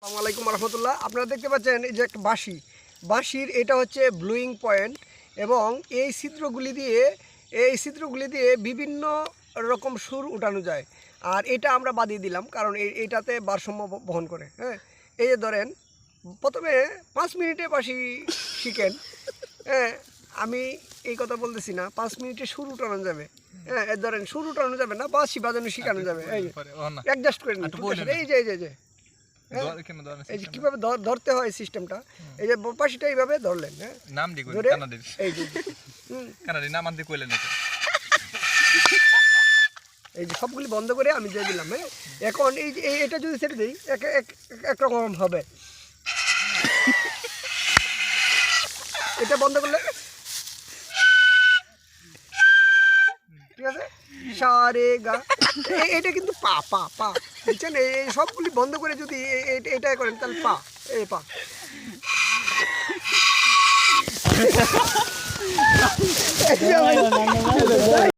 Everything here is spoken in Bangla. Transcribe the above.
আসসালামু আলাইকুম রহমতুল্লাহ। আপনারা দেখতে পাচ্ছেন এই যে একটা বাঁশির এটা হচ্ছে ব্লুইং পয়েন্ট এবং এই ছিদ্রগুলি দিয়ে বিভিন্ন রকম সুর উঠানো যায়। আর এটা আমরা বাদিয়ে দিলাম কারণ এটাতে ভারসাম্য বহন করে। হ্যাঁ, এই যে ধরেন প্রথমে 5 মিনিটে বাঁশি শিখেন। হ্যাঁ, আমি এই কথা বলতেছি না, 5 মিনিটে সুর উঠানো যাবে। হ্যাঁ, ধরেন সুর উঠানো যাবে না, বাঁশি বাজানো শেখানো যাবে। এই অ্যাডজাস্ট করে নিন। এই যে এই যে কিভাবে ধরতে হয় সিস্টেমটা, এই যে বাঁশিটা এইভাবে ধরলেন। হ্যাঁ, নাম দি ধরে কানাডির এই যে কানাডি নাম আনতে কইলেন নাকি এই যে সবগুলি বন্ধ করে আমি দিয়ে দিলাম। হ্যাঁ, এখন এই যে এটা যদি ছেড়ে দিই একরকম হবে। এটা বন্ধ করলে ঠিক আছে, সারে গা, এটা কিন্তু পা পা পা বুঝছেন। এই সবগুলি বন্ধ করে যদি এটা করেন তাহলে পা এই পা